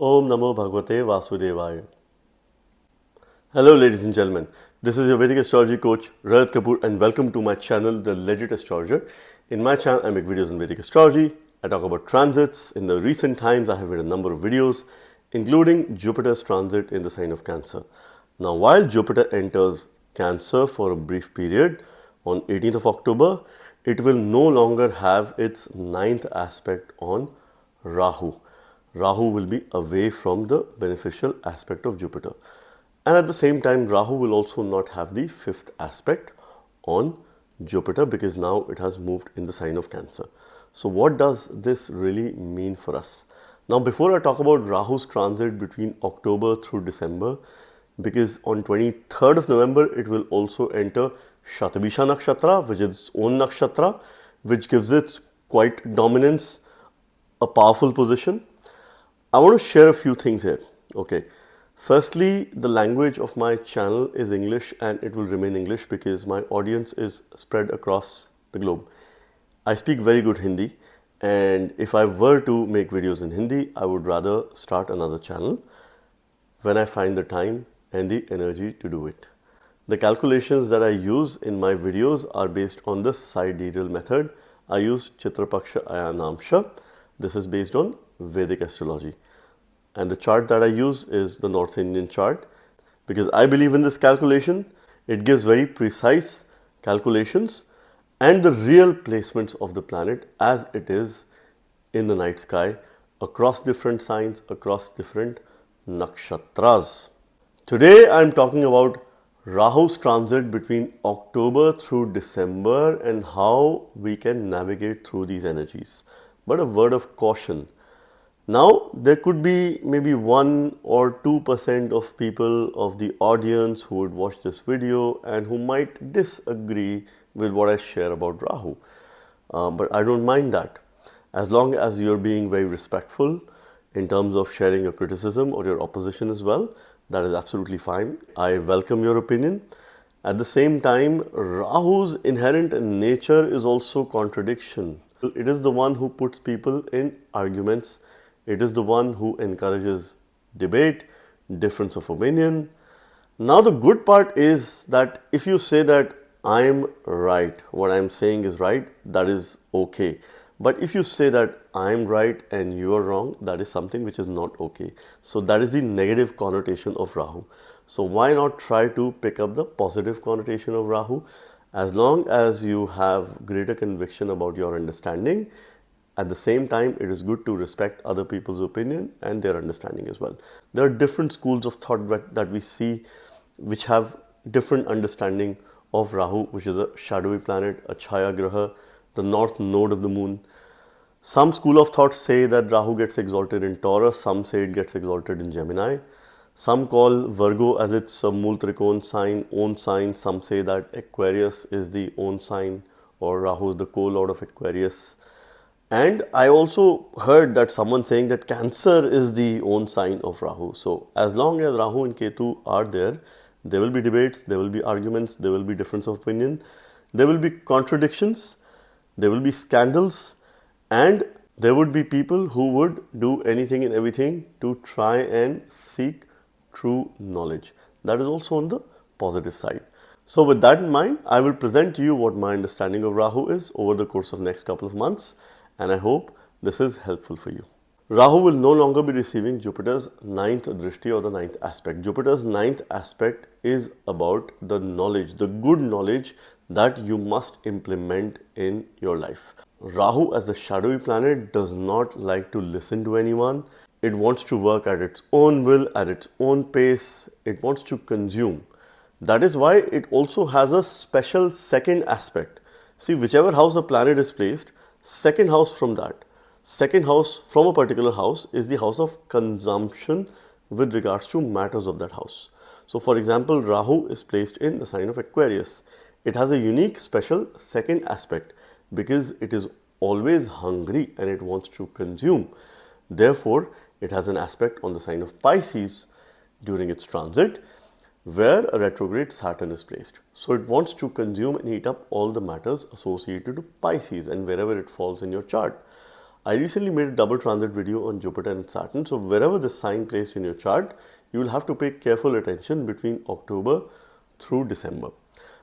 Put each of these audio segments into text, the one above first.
Om Namo Bhagavate Vasudevaya. Hello ladies and gentlemen, this is your Vedic Astrology coach Rajat Kapoor and welcome to my channel The Legit Astrologer. In my channel I make videos on Vedic Astrology, I talk about transits. In the recent times I have made a number of videos including Jupiter's transit in the sign of Cancer. Now while Jupiter enters Cancer for a brief period on 18th of October, it will no longer have its ninth aspect on Rahu. Rahu will be away from the beneficial aspect of Jupiter. And at the same time, Rahu will also not have the fifth aspect on Jupiter because now it has moved in the sign of Cancer. So what does this really mean for us? Now before I talk about Rahu's transit between October through December, because on 23rd of November it will also enter Shatabisha Nakshatra, which is its own Nakshatra, which gives it quite dominance, a powerful position. I want to share a few things here. Okay. Firstly, the language of my channel is English and it will remain English because my audience is spread across the globe. I speak very good Hindi, and if I were to make videos in Hindi, I would rather start another channel when I find the time and the energy to do it. The calculations that I use in my videos are based on the sidereal method. I use Chitrapaksha Ayanamsha. This is based on Vedic astrology. And the chart that I use is the North Indian chart because I believe in this calculation. It gives very precise calculations and the real placements of the planet as it is in the night sky across different signs, across different nakshatras. Today I am talking about Rahu's transit between October through December and how we can navigate through these energies. But a word of caution. Now, there could be maybe 1 or 2% of people of the audience who would watch this video and who might disagree with what I share about Rahu. But I don't mind that. As long as you're being very respectful in terms of sharing your criticism or your opposition as well, that is absolutely fine. I welcome your opinion. At the same time, Rahu's inherent nature is also contradiction. It is the one who puts people in arguments. It is the one who encourages debate, difference of opinion. Now the good part is that if you say that I'm right, what I'm saying is right, that is okay. But if you say that I'm right and you are wrong, that is something which is not okay. So that is the negative connotation of Rahu. So why not try to pick up the positive connotation of Rahu? As long as you have greater conviction about your understanding, at the same time, it is good to respect other people's opinion and their understanding as well. There are different schools of thought that we see which have different understanding of Rahu, which is a shadowy planet, a Chaya Graha, the north node of the moon. Some school of thought say that Rahu gets exalted in Taurus, some say it gets exalted in Gemini. Some call Virgo as its Mool Trikon sign, own sign. Some say that Aquarius is the own sign or Rahu is the co-lord of Aquarius. And I also heard that someone saying that Cancer is the own sign of Rahu. So as long as Rahu and Ketu are there, there will be debates, there will be arguments, there will be difference of opinion, there will be contradictions, there will be scandals, and there would be people who would do anything and everything to try and seek true knowledge. That is also on the positive side. So with that in mind, I will present to you what my understanding of Rahu is over the course of next couple of months. And I hope this is helpful for you. Rahu will no longer be receiving Jupiter's ninth drishti or the ninth aspect. Jupiter's ninth aspect is about the knowledge, the good knowledge that you must implement in your life. Rahu as the shadowy planet does not like to listen to anyone. It wants to work at its own will, at its own pace. It wants to consume. That is why it also has a special second aspect. See, whichever house a planet is placed, second house from that, second house from a particular house is the house of consumption with regards to matters of that house. So for example, Rahu is placed in the sign of Aquarius. It has a unique special second aspect because it is always hungry and it wants to consume. Therefore, it has an aspect on the sign of Pisces during its transit where a retrograde Saturn is placed. So it wants to consume and eat up all the matters associated to Pisces and wherever it falls in your chart. I recently made a double transit video on Jupiter and Saturn. So wherever the sign placed in your chart, you will have to pay careful attention between October through December.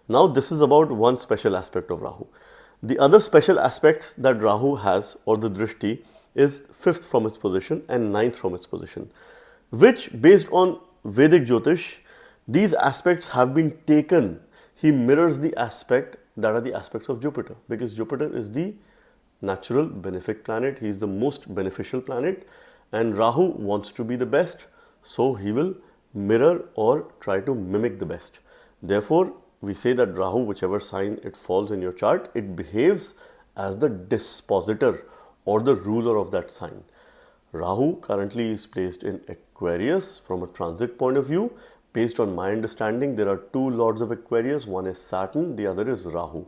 Now this is about one special aspect of Rahu. The other special aspects that Rahu has, or the drishti, is 5th from its position and 9th from its position, which based on Vedic Jyotish, these aspects have been taken. He mirrors the aspect that are the aspects of Jupiter, because Jupiter is the natural benefic planet. He is the most beneficial planet, and Rahu wants to be the best, so he will mirror or try to mimic the best. Therefore, we say that Rahu, whichever sign it falls in your chart, it behaves as the dispositor or the ruler of that sign. Rahu currently is placed in Aquarius. From a transit point of view, based on my understanding, there are two lords of Aquarius. One is Saturn, the other is Rahu.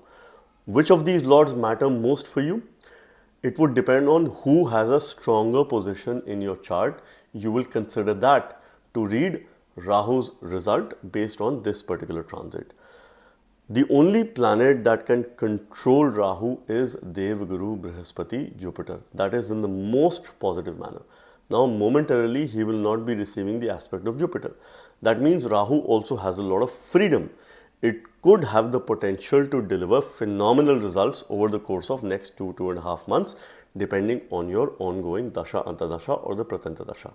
Which of these lords matter most for you? It would depend on who has a stronger position in your chart. You will consider that to read Rahu's result based on this particular transit. The only planet that can control Rahu is Devguru Brihaspati, Jupiter. That is in the most positive manner. Now, momentarily, he will not be receiving the aspect of Jupiter. That means Rahu also has a lot of freedom. It could have the potential to deliver phenomenal results over the course of next 2.5 months, depending on your ongoing Dasha, Antardasha or the Pratanta Dasha.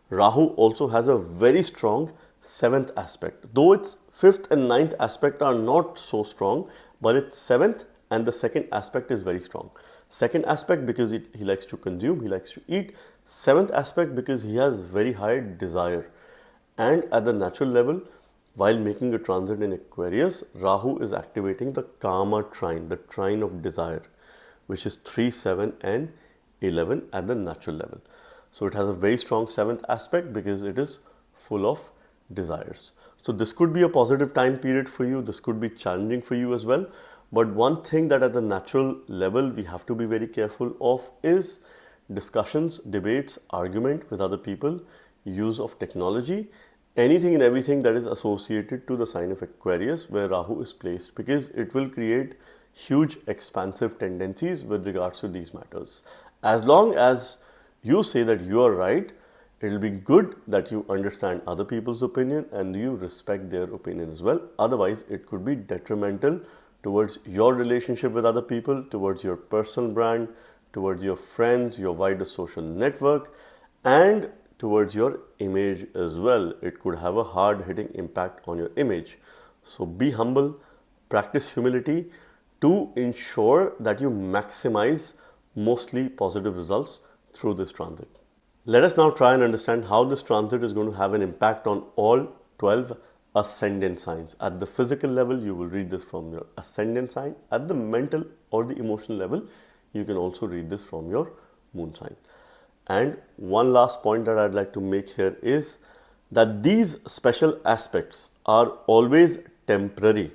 Rahu also has a very strong 7th aspect. Though its 5th and 9th aspect are not so strong, but its 7th and the 2nd aspect is very strong. 2nd aspect because he likes to consume, he likes to eat. 7th aspect because he has very high desire. And at the natural level, while making a transit in Aquarius, Rahu is activating the Kama trine, the trine of desire, which is 3, 7 and 11 at the natural level. So it has a very strong 7th aspect because it is full of desires. So this could be a positive time period for you. This could be challenging for you as well. But one thing that at the natural level we have to be very careful of is discussions, debates, argument with other people, use of technology, anything and everything that is associated to the sign of Aquarius where Rahu is placed, because it will create huge expansive tendencies with regards to these matters. As long as you say that you are right, it will be good that you understand other people's opinion and you respect their opinion as well. Otherwise, it could be detrimental towards your relationship with other people, towards your personal brand, towards your friends, your wider social network, and towards your image as well. It could have a hard-hitting impact on your image. So be humble, practice humility to ensure that you maximize mostly positive results through this transit. Let us now try and understand how this transit is going to have an impact on all 12 ascendant signs. At the physical level, you will read this from your ascendant sign. At the mental or the emotional level, you can also read this from your moon sign. And one last point that I'd like to make here is that these special aspects are always temporary.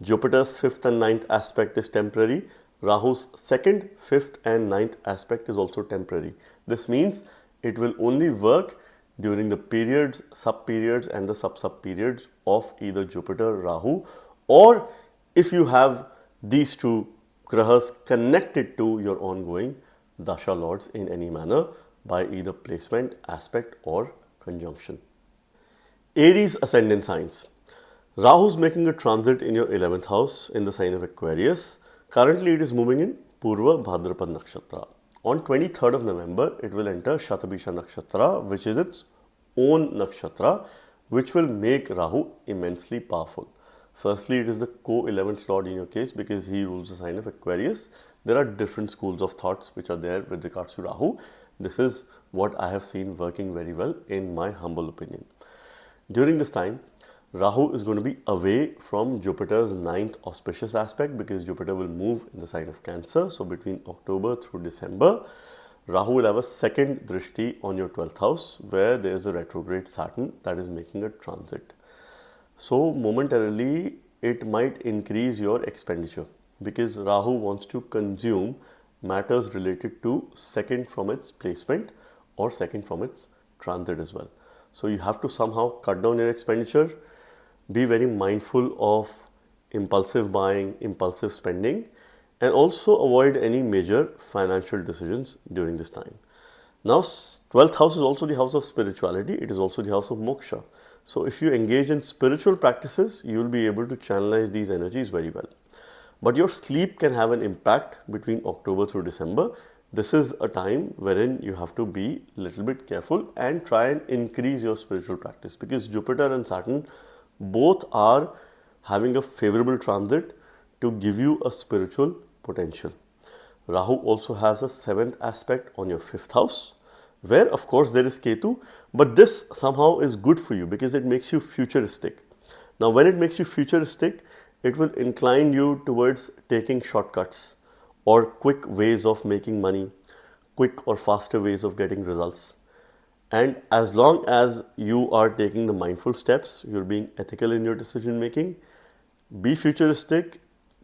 Jupiter's 5th and 9th aspect is temporary. Rahu's 2nd, 5th and 9th aspect is also temporary. This means it will only work during the periods, sub-periods and the sub-periods of either Jupiter, Rahu, or if you have these two grahas connected to your ongoing Dasha lords in any manner by either placement, aspect or conjunction. Aries ascendant signs. Rahu is making a transit in your 11th house in the sign of Aquarius. Currently it is moving in Purva Bhadrapad Nakshatra. On 23rd of November, it will enter Shatabisha Nakshatra, which is its own nakshatra, which will make Rahu immensely powerful. Firstly, it is the co-11th lord in your case because he rules the sign of Aquarius. There are different schools of thoughts which are there with regards to Rahu. This is what I have seen working very well in my humble opinion. During this time, Rahu is going to be away from Jupiter's 9th auspicious aspect because Jupiter will move in the sign of Cancer. So between October through December, Rahu will have a 2nd drishti on your 12th house where there is a retrograde Saturn that is making a transit. So momentarily, it might increase your expenditure because Rahu wants to consume matters related to 2nd from its placement or 2nd from its transit as well. So you have to somehow cut down your expenditure. Be very mindful of impulsive buying, impulsive spending. and also avoid any major financial decisions during this time. Now, 12th house is also the house of spirituality. It is also the house of moksha. So, if you engage in spiritual practices, you will be able to channelize these energies very well. But your sleep can have an impact between October through December. This is a time wherein you have to be a little bit careful and try and increase your spiritual practice, because Jupiter and Saturn both are having a favorable transit to give you a spiritual potential. Rahu also has a 7th aspect on your 5th house, where of course there is Ketu, but this somehow is good for you because it makes you futuristic. Now, when it makes you futuristic, it will incline you towards taking shortcuts or quick ways of making money, quick or faster ways of getting results. And as long as you are taking the mindful steps, you're being ethical in your decision making, be futuristic,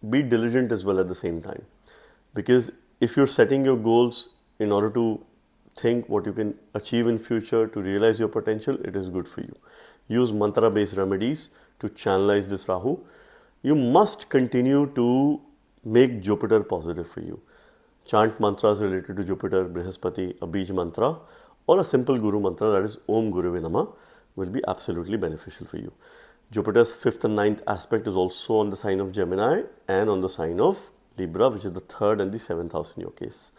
be diligent as well at the same time. Because if you're setting your goals in order to think what you can achieve in future, to realize your potential, it is good for you. Use mantra based remedies to channelize this Rahu. You must continue to make Jupiter positive for you. Chant mantras related to Jupiter, Brihaspati, a Bij mantra, or a simple Guru mantra, that is Om Guruve Namah, will be absolutely beneficial for you. Jupiter's 5th and 9th aspect is also on the sign of Gemini and on the sign of Libra, which is the 3rd and the 7th house in your case.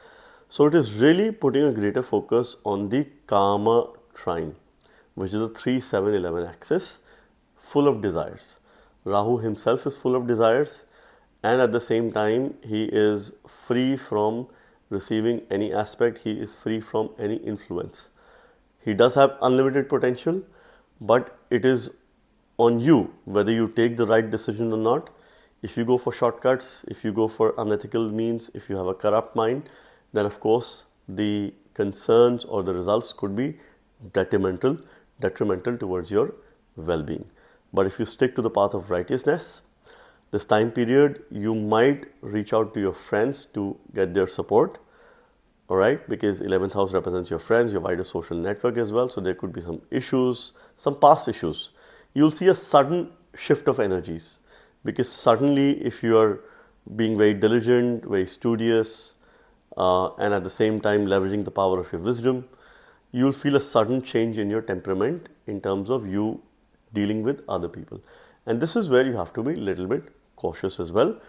So it is really putting a greater focus on the Kama trine, which is a 3, 7, 11 axis, full of desires. Rahu himself is full of desires, and at the same time he is free from receiving any aspect, he is free from any influence. He does have unlimited potential, but it is on you whether you take the right decision or not. If you go for shortcuts, if you go for unethical means, if you have a corrupt mind, then of course the concerns or the results could be detrimental towards your well-being. But if you stick to the path of righteousness, this time period you might reach out to your friends to get their support, all right, because 11th house represents your friends, your wider social network as well. So there could be some issues, some past issues. You'll see a sudden shift of energies, because suddenly if you are being very diligent, very studious, and at the same time leveraging the power of your wisdom, you'll feel a sudden change in your temperament in terms of you dealing with other people. And this is where you have to be a little bit cautious as well.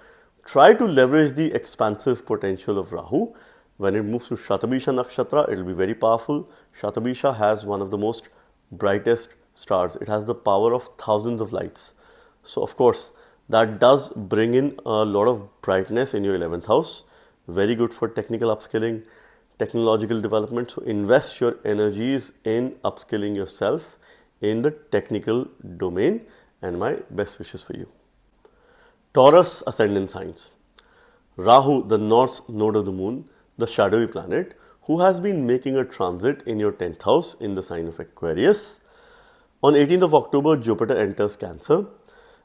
Try to leverage the expansive potential of Rahu. When it moves to Shatabisha Nakshatra, it will be very powerful. Shatabisha has one of the most brightest stars. It has the power of thousands of lights. So of course, that does bring in a lot of brightness in your 11th house. Very good for technical upskilling, technological development. So invest your energies in upskilling yourself in the technical domain, and my best wishes for you. Taurus ascendant signs. Rahu, the north node of the moon, the shadowy planet, who has been making a transit in your 10th house in the sign of Aquarius. On 18th of October, Jupiter enters Cancer,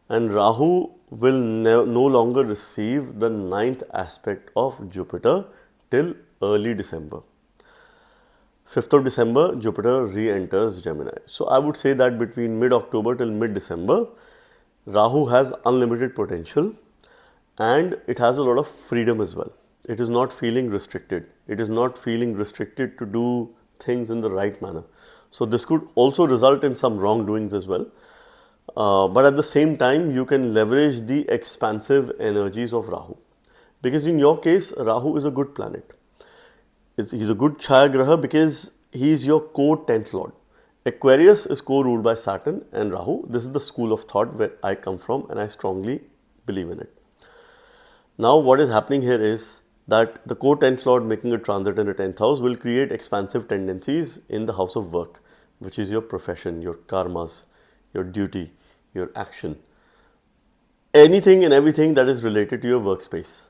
and Rahu will no longer receive the 9th aspect of Jupiter till early December. 5th of December, Jupiter re-enters Gemini. So I would say that between mid-October till mid-December, Rahu has unlimited potential and it has a lot of freedom as well. It is not feeling restricted. It is not feeling restricted to do things in the right manner. So this could also result in some wrongdoings as well. But at the same time, you can leverage the expansive energies of Rahu. Because in your case, Rahu is a good planet. He's a good Chaya Graha because he is your core 10th lord. Aquarius is co-ruled by Saturn and Rahu. This is the school of thought where I come from and I strongly believe in it. Now what is happening here is that the core 10th lord making a transit in the 10th house will create expansive tendencies in the house of work, which is your profession, your karmas, your duty, your action, anything and everything that is related to your workspace.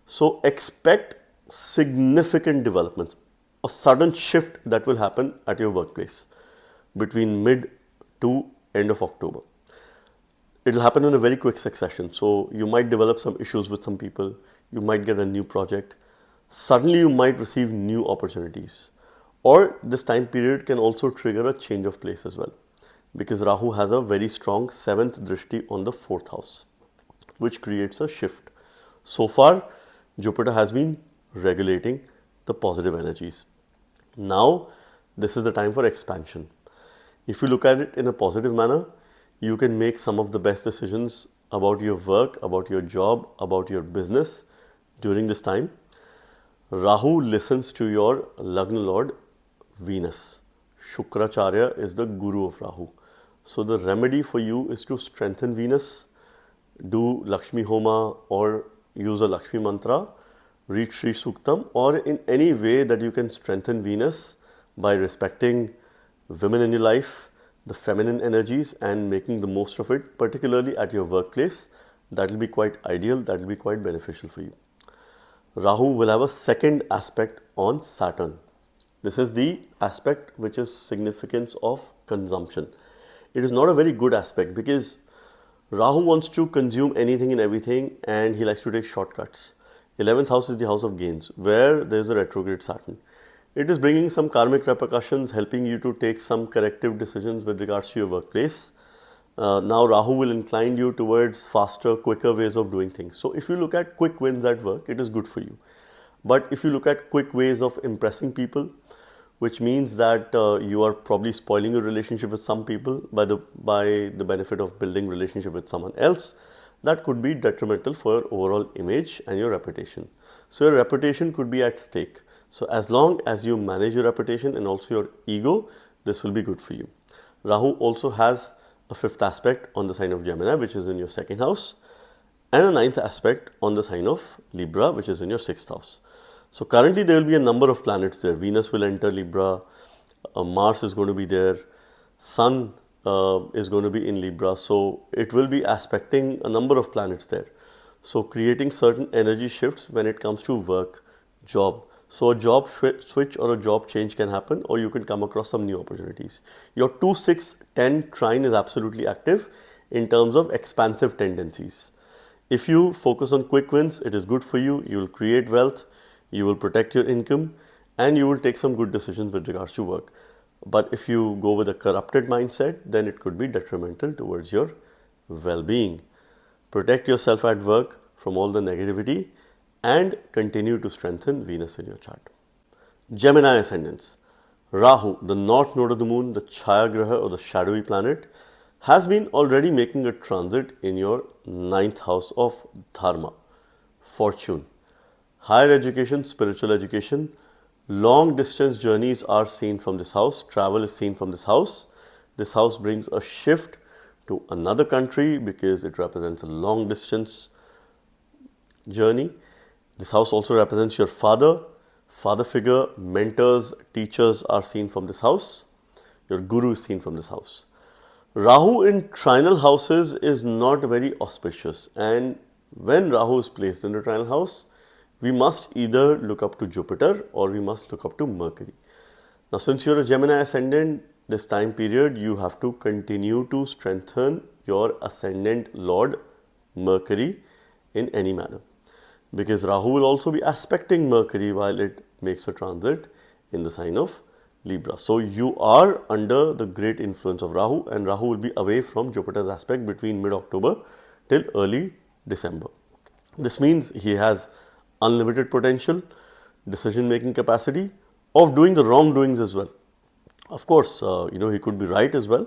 So expect significant developments, a sudden shift that will happen at your workplace between mid to end of October. It will happen in a very quick succession. So you might develop some issues with some people, you might get a new project, suddenly you might receive new opportunities. Or this time period can also trigger a change of place as well, because Rahu has a very strong 7th drishti on the 4th house, which creates a shift. So far, Jupiter has been regulating the positive energies. Now, this is the time for expansion. If you look at it in a positive manner, you can make some of the best decisions about your work, about your job, about your business during this time. Rahu listens to your Lagna Lord Venus. Shukracharya is the guru of Rahu. So the remedy for you is to strengthen Venus, do Lakshmi Homa or use a Lakshmi mantra, read Sri Suktam, or in any way that you can strengthen Venus by respecting women in your life, the feminine energies, and making the most of it, particularly at your workplace. That will be quite ideal, that will be quite beneficial for you. Rahu will have a second aspect on Saturn. This is the aspect which is significance of consumption. It is not a very good aspect because Rahu wants to consume anything and everything and he likes to take shortcuts. 11th house is the house of gains where there is a retrograde Saturn. It is bringing some karmic repercussions, helping you to take some corrective decisions with regards to your workplace. Now Rahu will incline you towards faster, quicker ways of doing things. So if you look at quick wins at work, it is good for you. But if you look at quick ways of impressing people, which means that you are probably spoiling your relationship with some people by the benefit of building relationship with someone else, that could be detrimental for your overall image and your reputation. So your reputation could be at stake. So as long as you manage your reputation and also your ego, this will be good for you. Rahu also has a fifth aspect on the sign of Gemini, which is in your second house, and a ninth aspect on the sign of Libra, which is in your sixth house. So currently there will be a number of planets there. Venus will enter Libra, Mars is going to be there, Sun is going to be in Libra. So it will be aspecting a number of planets there. So creating certain energy shifts when it comes to work, job. So a job switch or a job change can happen, or you can come across some new opportunities. Your 2, 6, 10 trine is absolutely active in terms of expansive tendencies. If you focus on quick wins, it is good for you. You will create wealth, you will protect your income, and you will take some good decisions with regards to work. But if you go with a corrupted mindset, then it could be detrimental towards your well-being. Protect yourself at work from all the negativity and continue to strengthen Venus in your chart. Gemini ascendants. Rahu, the north node of the moon, the Chaya Graha or the shadowy planet, has been already making a transit in your 9th house of Dharma, fortune. Higher education, spiritual education, long distance journeys are seen from this house, travel is seen from this house. This house brings a shift to another country because it represents a long distance journey. This house also represents your father figure, mentors, teachers are seen from this house. Your guru is seen from this house. Rahu in trinal houses is not very auspicious, and when Rahu is placed in the trinal house, we must either look up to Jupiter or we must look up to Mercury. Now, since you're a Gemini ascendant, this time period you have to continue to strengthen your ascendant Lord Mercury in any manner, because Rahu will also be aspecting Mercury while it makes a transit in the sign of Libra. So you are under the great influence of Rahu, and Rahu will be away from Jupiter's aspect between mid-October till early December. This means he has unlimited potential, decision-making capacity of doing the wrongdoings as well. Of course, he could be right as well.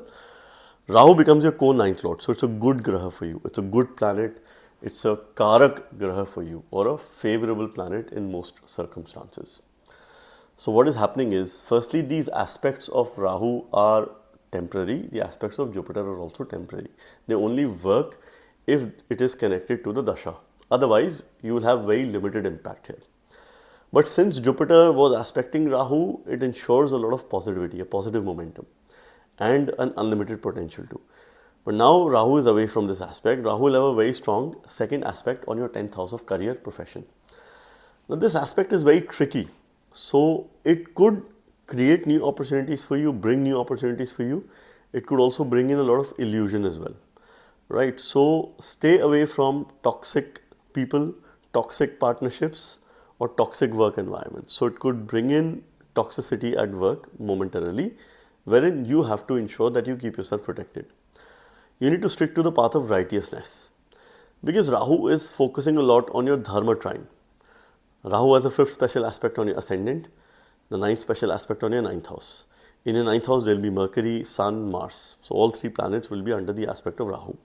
Rahu becomes your co-ninth lord, so it's a good graha for you. It's a good planet. It's a Karak graha for you, or a favorable planet in most circumstances. So what is happening is, firstly, these aspects of Rahu are temporary. The aspects of Jupiter are also temporary. They only work if it is connected to the dasha. Otherwise, you will have very limited impact here. But since Jupiter was aspecting Rahu, it ensures a lot of positivity, a positive momentum, and an unlimited potential too. But now Rahu is away from this aspect. Rahu will have a very strong second aspect on your 10th house of career, profession. Now this aspect is very tricky. So it could create new opportunities for you, bring new opportunities for you. It could also bring in a lot of illusion as well, right? So stay away from toxic people, toxic partnerships, or toxic work environments. So it could bring in toxicity at work momentarily, wherein you have to ensure that you keep yourself protected. You need to stick to the path of righteousness, because Rahu is focusing a lot on your dharma trine. Rahu has a 5th special aspect on your ascendant, the 9th special aspect on your 9th house. In your 9th house, there will be Mercury, Sun, Mars. So all 3 planets will be under the aspect of Rahu.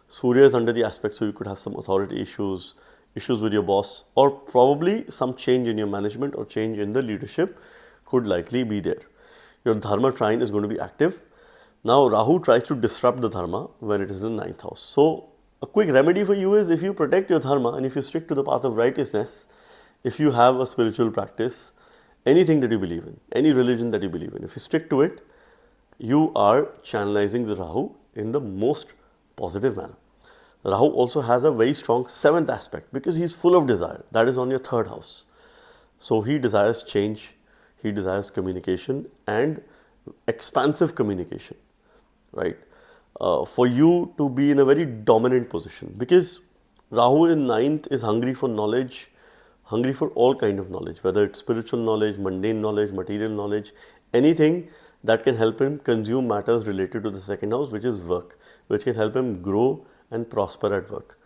Surya is under the aspect, so you could have some authority issues, issues with your boss, or probably some change in your management or change in the leadership could likely be there. Your Dharma trine is going to be active. Now, Rahu tries to disrupt the Dharma when it is in the 9th house. So, a quick remedy for you is if you protect your Dharma and if you stick to the path of righteousness, if you have a spiritual practice, anything that you believe in, any religion that you believe in, if you stick to it, you are channelizing the Rahu in the most positive manner. Rahu also has a very strong 7th aspect because he is full of desire. That is on your 3rd house. So he desires change, he desires communication and expansive communication, right? For you to be in a very dominant position, because Rahu in 9th is hungry for knowledge, hungry for all kind of knowledge, whether it's spiritual knowledge, mundane knowledge, material knowledge, anything that can help him consume matters related to the 2nd house, which is work, which can help him grow and prosper at work.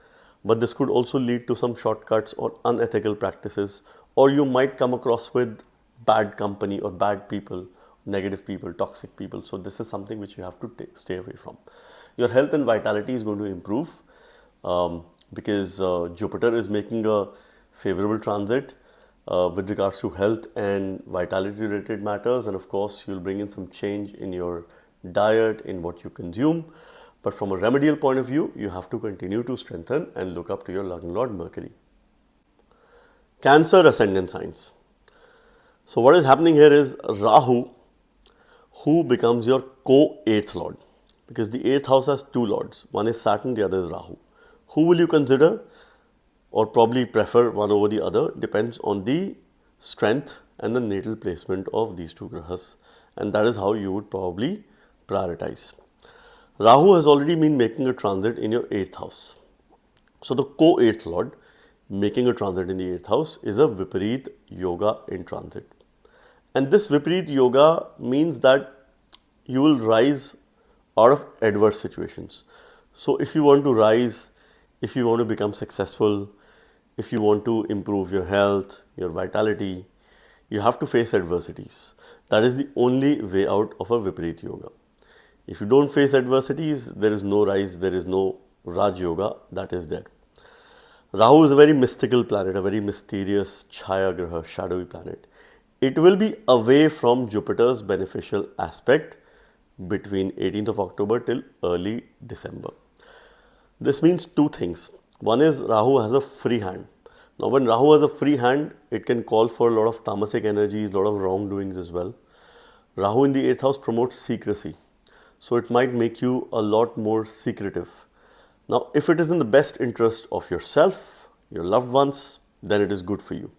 But this could also lead to some shortcuts or unethical practices, or you might come across with bad company or bad people, negative people, toxic people. So this is something which you have to stay away from. Your health and vitality is going to improve because Jupiter is making a favorable transit with regards to health and vitality related matters, and of course you'll bring in some change in your diet, in what you consume. But from a remedial point of view, you have to continue to strengthen and look up to your Lagna Lord Mercury. Cancer ascendant signs. So what is happening here is Rahu, who becomes your co-8th lord, because the 8th house has 2 lords. One is Saturn, the other is Rahu. Who will you consider or probably prefer one over the other depends on the strength and the natal placement of these 2 grahas, and that is how you would probably prioritize. Rahu has already been making a transit in your 8th house. So the co-8th lord making a transit in the 8th house is a Vipareet Yoga in transit. And this Vipareet Yoga means that you will rise out of adverse situations. So if you want to rise, if you want to become successful, if you want to improve your health, your vitality, you have to face adversities. That is the only way out of a Vipareet Yoga. If you don't face adversities, there is no rise, there is no Raj Yoga that is there. Rahu is a very mystical planet, a very mysterious Chaya Graha, shadowy planet. It will be away from Jupiter's beneficial aspect between 18th of October till early December. This means 2 things. One is Rahu has a free hand. Now when Rahu has a free hand, it can call for a lot of tamasic energies, a lot of wrongdoings as well. Rahu in the 8th house promotes secrecy. So it might make you a lot more secretive. Now, if it is in the best interest of yourself, your loved ones, then it is good for you.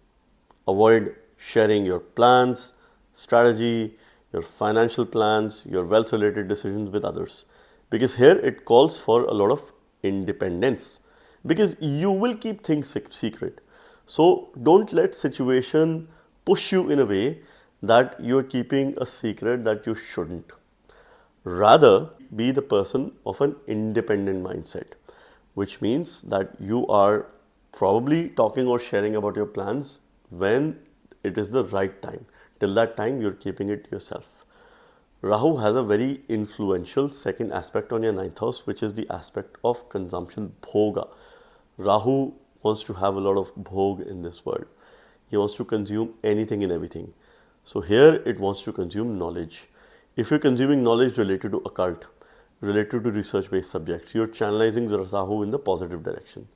Avoid sharing your plans, strategy, your financial plans, your wealth related decisions with others. Because here it calls for a lot of independence. Because you will keep things secret. So don't let situation push you in a way that you are keeping a secret that you shouldn't. Rather, be the person of an independent mindset, which means that you are probably talking or sharing about your plans when it is the right time. Till that time, you're keeping it yourself. Rahu has a very influential 2nd aspect on your 9th house, which is the aspect of consumption, bhoga. Rahu wants to have a lot of bhog in this world. He wants to consume anything and everything. So here it wants to consume knowledge. If you're consuming knowledge related to occult, related to research-based subjects, you're channelizing the Rahu in the positive direction.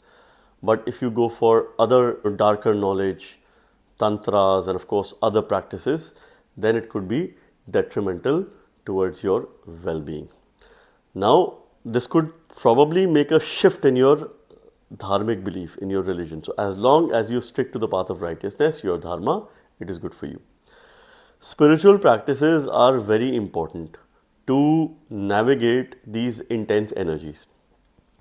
But if you go for other darker knowledge, tantras and of course other practices, then it could be detrimental towards your well-being. Now, this could probably make a shift in your dharmic belief, in your religion. So as long as you stick to the path of righteousness, your dharma, it is good for you. Spiritual practices are very important to navigate these intense energies,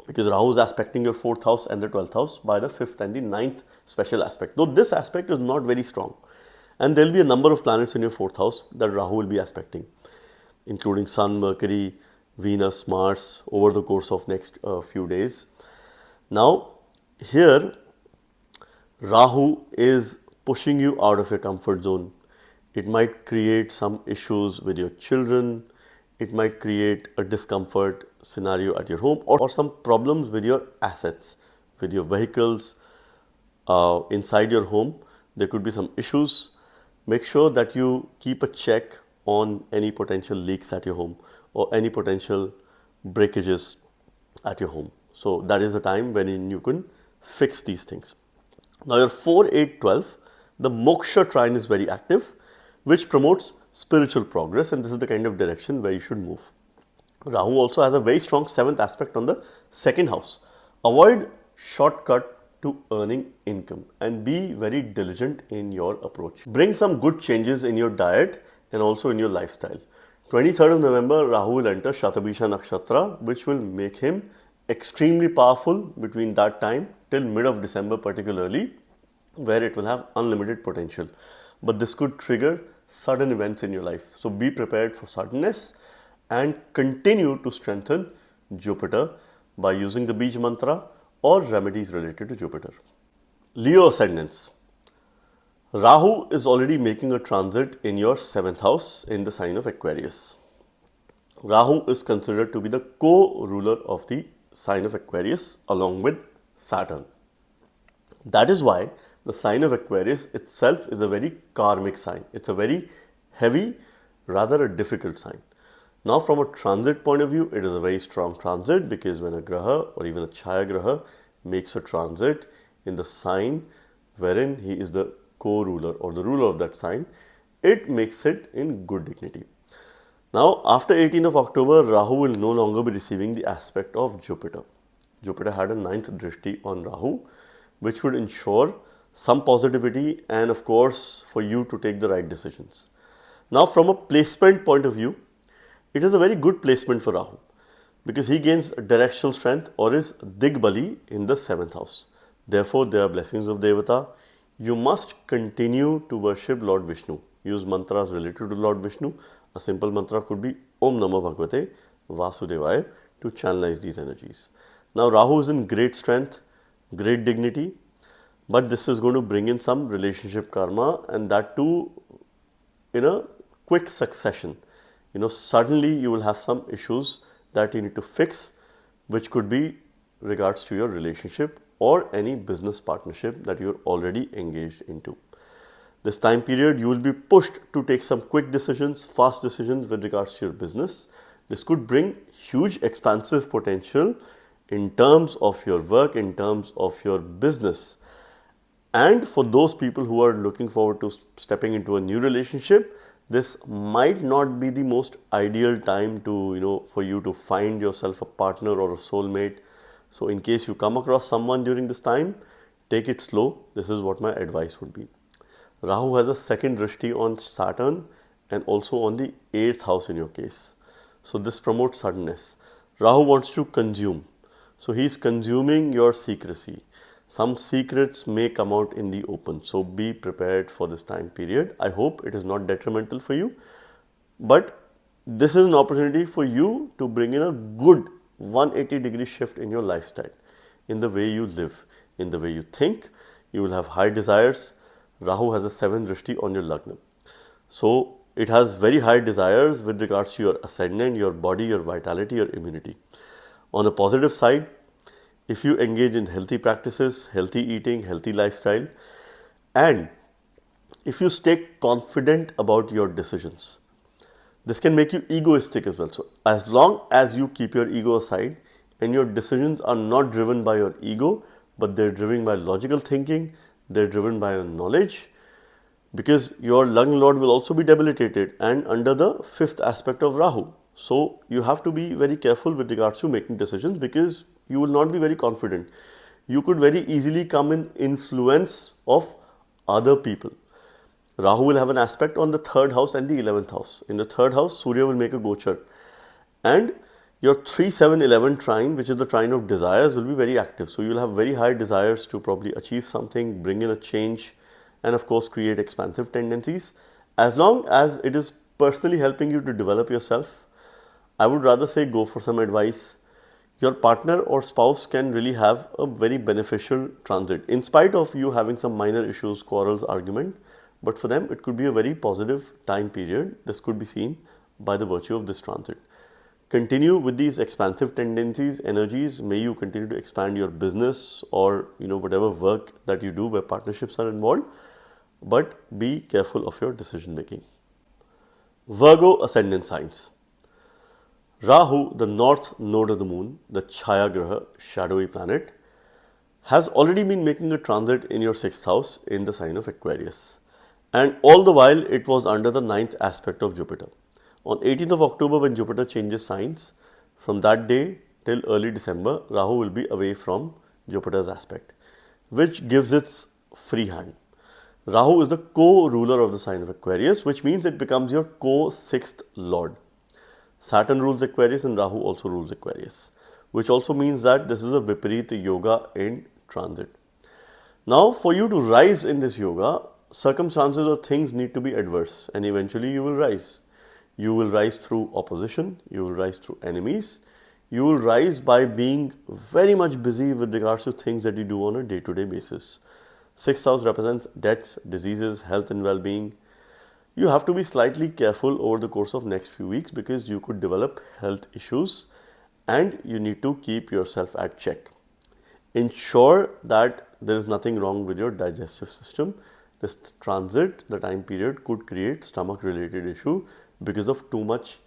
because Rahu is aspecting your 4th house and the 12th house by the 5th and the 9th special aspect. Though this aspect is not very strong, and there will be a number of planets in your 4th house that Rahu will be aspecting, including Sun, Mercury, Venus, Mars over the course of next few days. Now here Rahu is pushing you out of your comfort zone. It might create some issues with your children. It might create a discomfort scenario at your home, or some problems with your assets, with your vehicles, inside your home. There could be some issues. Make sure that you keep a check on any potential leaks at your home or any potential breakages at your home. So that is the time when you can fix these things. Now your 4, 8, 12, the moksha trine is very active, which promotes spiritual progress, and this is the kind of direction where you should move. Rahu also has a very strong 7th aspect on the 2nd house. Avoid shortcut to earning income and be very diligent in your approach. Bring some good changes in your diet and also in your lifestyle. 23rd of November, Rahu will enter Shatabisha Nakshatra, which will make him extremely powerful between that time till mid of December particularly, where it will have unlimited potential. But this could trigger sudden events in your life. So be prepared for suddenness and continue to strengthen Jupiter by using the Bij mantra or remedies related to Jupiter. Leo ascendants. Rahu is already making a transit in your 7th house in the sign of Aquarius. Rahu is considered to be the co-ruler of the sign of Aquarius along with Saturn. That is why the sign of Aquarius itself is a very karmic sign. It's a very heavy, rather a difficult sign. Now from a transit point of view, it is a very strong transit, because when a graha or even a chaya graha makes a transit in the sign wherein he is the co-ruler or the ruler of that sign, it makes it in good dignity. Now after 18th of October, Rahu will no longer be receiving the aspect of Jupiter. Jupiter had a 9th drishti on Rahu, which would ensure some positivity and of course for you to take the right decisions. Now from a placement point of view, it is a very good placement for Rahu, because he gains directional strength or is Digbali in the 7th house. Therefore, there are blessings of Devata. You must continue to worship Lord Vishnu. Use mantras related to Lord Vishnu. A simple mantra could be Om Namo Bhagavate Vasudevaya to channelize these energies. Now Rahu is in great strength, great dignity, but this is going to bring in some relationship karma, and that too in a quick succession. Suddenly you will have some issues that you need to fix, which could be regards to your relationship or any business partnership that you're already engaged into. This time period, you will be pushed to take some quick decisions, fast decisions with regards to your business. This could bring huge expansive potential in terms of your work, in terms of your business. And for those people who are looking forward to stepping into a new relationship, this might not be the most ideal time to, for you to find yourself a partner or a soulmate. So in case you come across someone during this time, take it slow. This is what my advice would be. Rahu has a 2nd drishti on Saturn and also on the 8th house in your case. So this promotes suddenness. Rahu wants to consume. So he is consuming your secrecy. Some secrets may come out in the open. So be prepared for this time period. I hope it is not detrimental for you. But this is an opportunity for you to bring in a good 180-degree shift in your lifestyle, in the way you live, in the way you think. You will have high desires. Rahu has a 7th drishti on your Lagna. So it has very high desires with regards to your ascendant, your body, your vitality, your immunity. On the positive side, if you engage in healthy practices, healthy eating, healthy lifestyle, and if you stay confident about your decisions, this can make you egoistic as well. So as long as you keep your ego aside and your decisions are not driven by your ego, but they're driven by logical thinking, they're driven by your knowledge, because your lung lord will also be debilitated and under the 5th aspect of Rahu. So you have to be very careful with regards to making decisions, because you will not be very confident. You could very easily come in influence of other people. Rahu will have an aspect on the 3rd house and the 11th house. In the 3rd house, Surya will make a gochar, and your 3, 7, 11 trine, which is the trine of desires, will be very active. So you will have very high desires to probably achieve something, bring in a change, and of course create expansive tendencies. As long as it is personally helping you to develop yourself, I would rather say go for some advice. your partner or spouse can really have a very beneficial transit in spite of you having some minor issues, quarrels, argument. But for them, it could be a very positive time period. This could be seen by the virtue of this transit. Continue with these expansive tendencies, energies. May you continue to expand your business or whatever work that you do where partnerships are involved. But be careful of your decision making. Virgo ascendant signs. Rahu, the north node of the moon, the Chaya Graha, shadowy planet, has already been making a transit in your 6th house in the sign of Aquarius. And all the while, it was under the 9th aspect of Jupiter. On 18th of October, when Jupiter changes signs, from that day till early December, Rahu will be away from Jupiter's aspect, which gives its free hand. Rahu is the co-ruler of the sign of Aquarius, which means it becomes your co-6th lord. Saturn rules Aquarius and Rahu also rules Aquarius, which also means that this is a Viparita yoga in transit. Now, for you to rise in this yoga, circumstances or things need to be adverse, and eventually you will rise. You will rise through opposition, you will rise through enemies, you will rise by being very much busy with regards to things that you do on a day-to-day basis. 6th house represents deaths, diseases, health and well-being. You have to be slightly careful over the course of next few weeks because you could develop health issues and you need to keep yourself at check. Ensure that there is nothing wrong with your digestive system. This transit, the time period, could create stomach related issue because of too much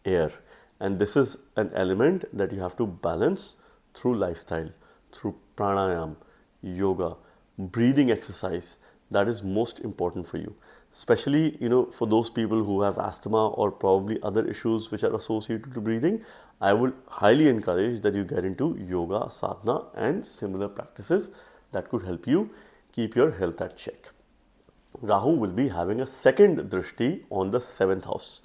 air, and this is an element that you have to balance through lifestyle, through pranayam, yoga, breathing exercise. That is most important for you, especially for those people who have asthma or probably other issues which are associated to breathing. I would highly encourage that you get into yoga, sadhana and similar practices that could help you keep your health at check. Rahu will be having a second drishti on the 7th house.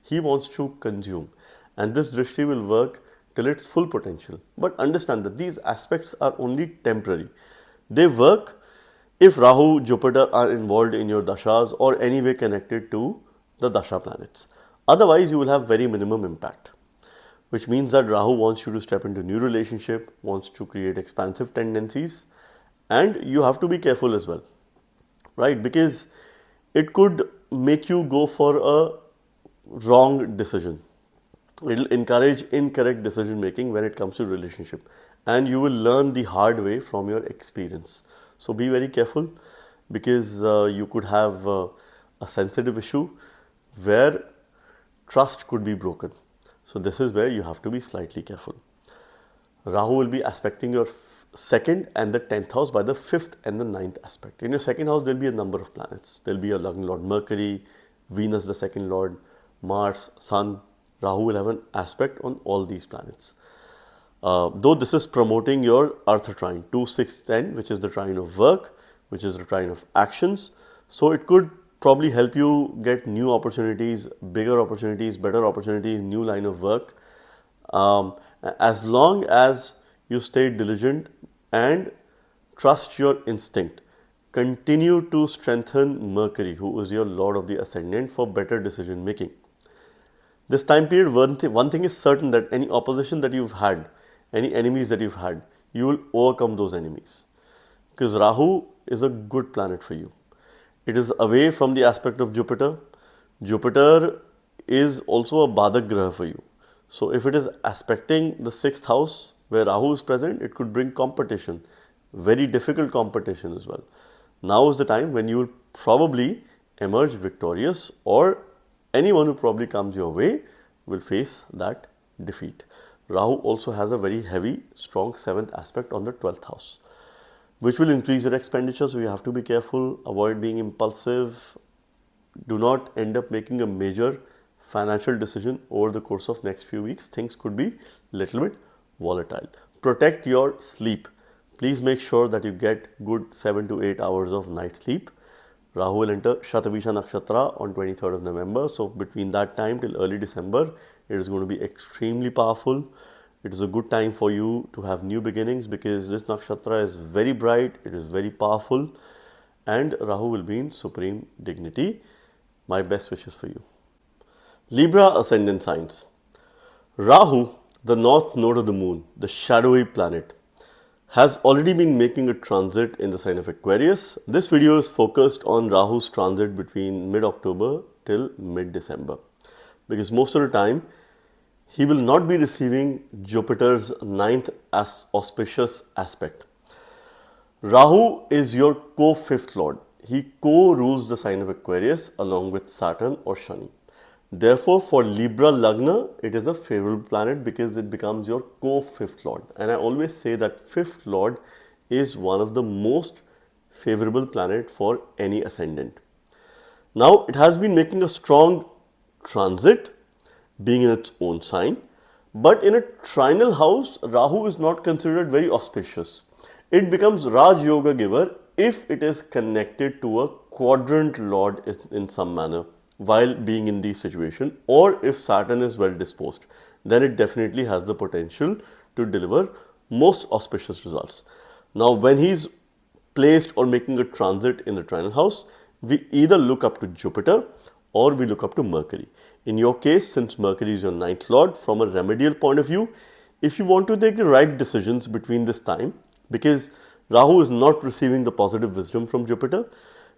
He wants to consume, and this drishti will work till its full potential. But understand that these aspects are only temporary. They work if Rahu, Jupiter are involved in your dashas or any way connected to the dasha planets. Otherwise, you will have very minimum impact, which means that Rahu wants you to step into new relationship, wants to create expansive tendencies, and you have to be careful as well. Right, because it could make you go for a wrong decision. It will encourage incorrect decision making when it comes to relationship, and you will learn the hard way from your experience. So be very careful because you could have a sensitive issue where trust could be broken. So this is where you have to be slightly careful. Rahu will be aspecting your 2nd and the 10th house by the 5th and the 9th aspect. In your 2nd house, there will be a number of planets. There will be your Lord Mercury, Venus the 2nd Lord, Mars, Sun. Rahu will have an aspect on all these planets. Though this is promoting your Artha trine, 2, 6, 10, which is the trine of work, which is the trine of actions. So it could probably help you get new opportunities, bigger opportunities, better opportunities, new line of work. As long as you stay diligent and trust your instinct, continue to strengthen Mercury, who is your Lord of the Ascendant, for better decision making. This time period, one thing is certain, that any opposition that you've had, any enemies that you've had, you will overcome those enemies. Because Rahu is a good planet for you. It is away from the aspect of Jupiter. Jupiter is also a Badak Graha for you. So if it is aspecting the 6th house where Rahu is present, it could bring competition, very difficult competition as well. Now is the time when you will probably emerge victorious, or anyone who probably comes your way will face that defeat. Rahu also has a very heavy, strong 7th aspect on the 12th house, which will increase your expenditure. So you have to be careful, avoid being impulsive. Do not end up making a major financial decision over the course of next few weeks. Things could be little bit volatile. Protect your sleep. Please make sure that you get good 7 to 8 hours of night sleep. Rahu will enter Shatabisha Nakshatra on 23rd of November. So between that time till early December, it is going to be extremely powerful. It is a good time for you to have new beginnings because this Nakshatra is very bright, it is very powerful, and Rahu will be in supreme dignity. My best wishes for you. Libra ascendant signs. Rahu, The north node of the moon, the shadowy planet, has already been making a transit in the sign of Aquarius. This video is focused on Rahu's transit between mid-October till mid-December, because most of the time he will not be receiving Jupiter's ninth auspicious aspect. Rahu is your co-fifth lord. He co-rules the sign of Aquarius along with Saturn or Shani. Therefore, for Libra Lagna, it is a favorable planet because it becomes your co-fifth lord. And I always say that fifth lord is one of the most favorable planet for any ascendant. Now, it has been making a strong transit, being in its own sign, but in a trinal house, Rahu is not considered very auspicious. It becomes Raj Yoga giver if it is connected to a quadrant lord in some manner while being in the situation, or if Saturn is well disposed, then it definitely has the potential to deliver most auspicious results. Now, when he's placed or making a transit in the trinal house, we either look up to Jupiter or we look up to Mercury. In your case, since Mercury is your ninth lord, from a remedial point of view, if you want to take the right decisions between this time, because Rahu is not receiving the positive wisdom from Jupiter.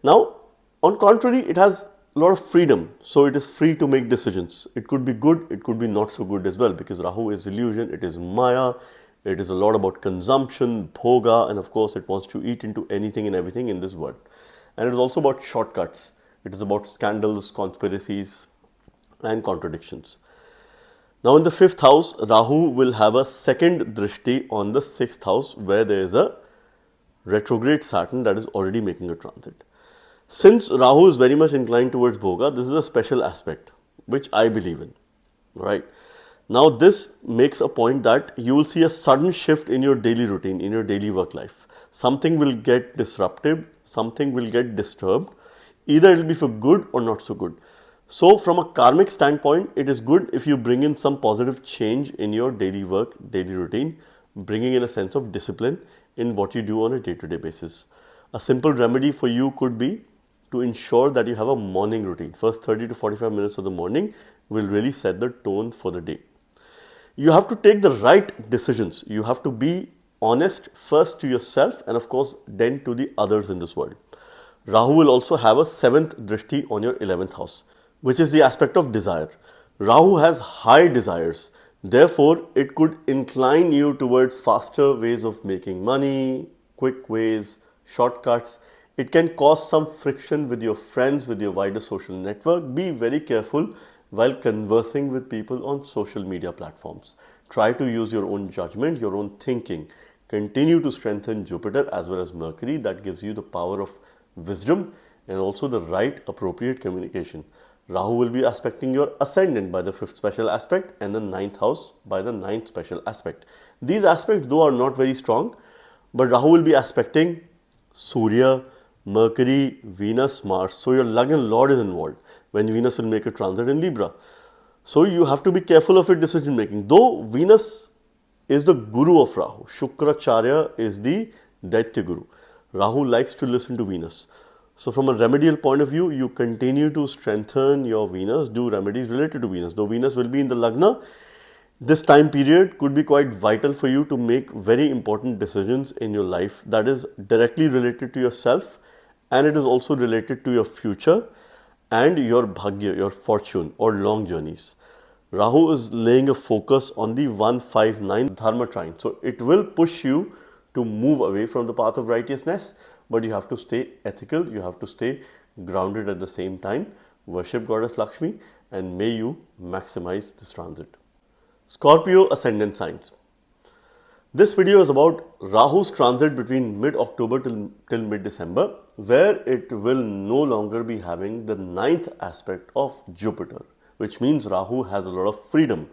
Now, on contrary, it has a lot of freedom, so it is free to make decisions. It could be good, it could be not so good as well, because Rahu is illusion, it is Maya, it is a lot about consumption, bhoga, and of course it wants to eat into anything and everything in this world. And it is also about shortcuts. It is about scandals, conspiracies, and contradictions. Now, in the fifth house, Rahu will have a second drishti on the sixth house, where there is a retrograde Saturn that is already making a transit. Since Rahu is very much inclined towards bhoga, this is a special aspect which I believe in, right? Now, this makes a point that you will see a sudden shift in your daily routine, in your daily work life. Something will get disrupted, something will get disturbed. Either it will be for good or not so good. So, from a karmic standpoint, it is good if you bring in some positive change in your daily work, daily routine, bringing in a sense of discipline in what you do on a day-to-day basis. A simple remedy for you could be to ensure that you have a morning routine. First 30 to 45 minutes of the morning will really set the tone for the day. You have to take the right decisions. You have to be honest first to yourself and of course then to the others in this world. Rahu will also have a seventh drishti on your 11th house, which is the aspect of desire. Rahu has high desires. Therefore, it could incline you towards faster ways of making money, quick ways, shortcuts. It can cause some friction with your friends, with your wider social network. Be very careful while conversing with people on social media platforms. Try to use your own judgment, your own thinking. Continue to strengthen Jupiter as well as Mercury. That gives you the power of wisdom and also the right appropriate communication. Rahu will be aspecting your ascendant by the fifth special aspect and the ninth house by the ninth special aspect. These aspects though are not very strong, but Rahu will be aspecting Surya, Mercury, Venus, Mars. So your Lagna Lord is involved when Venus will make a transit in Libra. So you have to be careful of your decision making. Though Venus is the guru of Rahu, Shukracharya is the Daitya guru. Rahu likes to listen to Venus. So from a remedial point of view, you continue to strengthen your Venus, do remedies related to Venus. Though Venus will be in the Lagna, this time period could be quite vital for you to make very important decisions in your life that is directly related to yourself, and it is also related to your future and your bhagya, your fortune or long journeys. Rahu is laying a focus on the 159 dharma trine. So it will push you to move away from the path of righteousness, but you have to stay ethical, you have to stay grounded at the same time. Worship Goddess Lakshmi and may you maximize this transit. Scorpio ascendant signs. This video is about Rahu's transit between mid-October till mid-December, where it will no longer be having the ninth aspect of Jupiter, which means Rahu has a lot of freedom.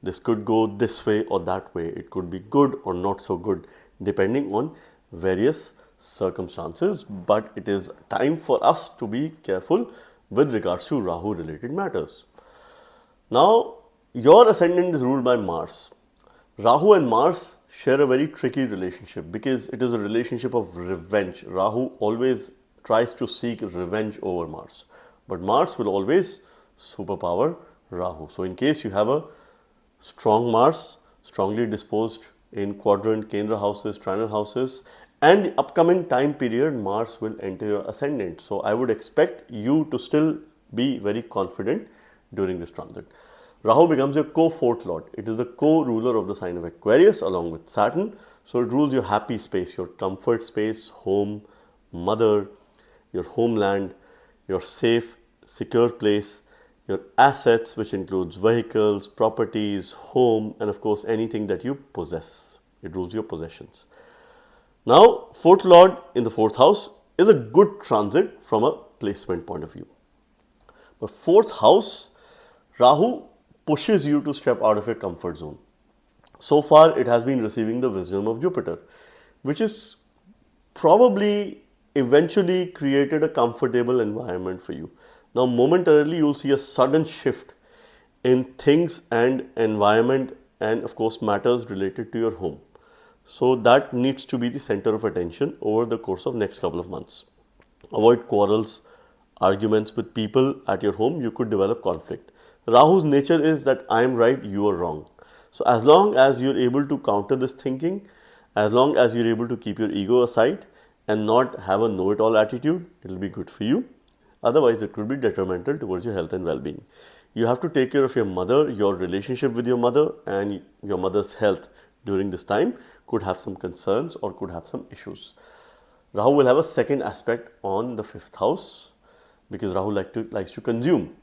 This could go this way or that way. It could be good or not so good, depending on various circumstances. But it is time for us to be careful with regards to Rahu related matters. Now, your ascendant is ruled by Mars. Rahu and Mars share a very tricky relationship because it is a relationship of revenge. Rahu always tries to seek revenge over Mars, but Mars will always superpower Rahu. So in case you have a strong Mars, strongly disposed in quadrant, Kendra houses, trinal houses, and the upcoming time period, Mars will enter your ascendant. So I would expect you to still be very confident during this transit. Rahu becomes your co-fourth lord. It is the co-ruler of the sign of Aquarius along with Saturn. So it rules your happy space, your comfort space, home, mother, your homeland, your safe, secure place, your assets, which includes vehicles, properties, home, and of course anything that you possess. It rules your possessions. Now, fourth lord in the fourth house is a good transit from a placement point of view. But fourth house, Rahu pushes you to step out of your comfort zone. So far, it has been receiving the wisdom of Jupiter, which is probably eventually created a comfortable environment for you. Now, momentarily, you'll see a sudden shift in things and environment and, of course, matters related to your home. So that needs to be the center of attention over the course of next couple of months. Avoid quarrels, arguments with people at your home. You could develop conflict. Rahu's nature is that I am right, you are wrong. So as long as you're able to counter this thinking, as long as you're able to keep your ego aside and not have a know-it-all attitude, it will be good for you. Otherwise, it could be detrimental towards your health and well-being. You have to take care of your mother, your relationship with your mother and your mother's health during this time could have some concerns or could have some issues. Rahu will have a second aspect on the fifth house because Rahu likes to consume.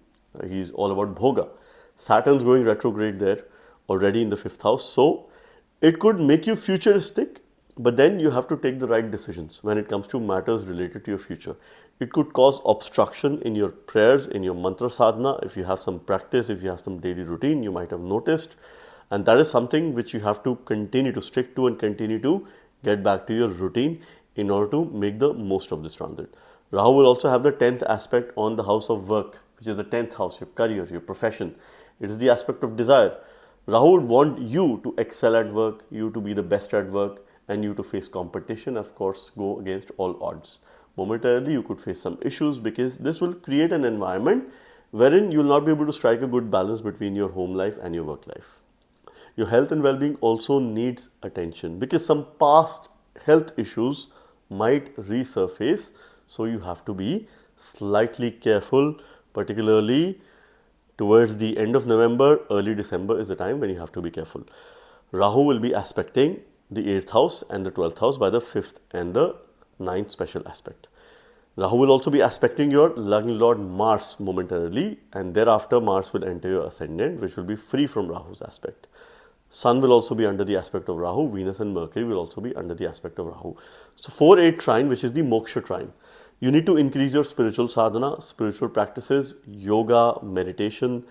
He's all about bhoga. Saturn's going retrograde there already in the fifth house. So it could make you futuristic, but then you have to take the right decisions when it comes to matters related to your future. It could cause obstruction in your prayers, in your mantra sadhana. If you have some practice, if you have some daily routine, you might have noticed. And that is something which you have to continue to stick to and continue to get back to your routine in order to make the most of this transit. Rahu will also have the 10th aspect on the house of work, which is the 10th house, your career, your profession. It is the aspect of desire. Rahu would want you to excel at work, you to be the best at work, and you to face competition, of course, go against all odds. Momentarily, you could face some issues because this will create an environment wherein you will not be able to strike a good balance between your home life and your work life. Your health and well-being also needs attention because some past health issues might resurface. So you have to be slightly careful, particularly towards the end of November, early December is the time when you have to be careful. Rahu will be aspecting the 8th house and the 12th house by the 5th and the 9th special aspect. Rahu will also be aspecting your Lagna Lord Mars momentarily, and thereafter Mars will enter your ascendant, which will be free from Rahu's aspect. Sun will also be under the aspect of Rahu. Venus and Mercury will also be under the aspect of Rahu. So 4-8 trine, which is the moksha trine. You need to increase your spiritual sadhana, spiritual practices, yoga, meditation,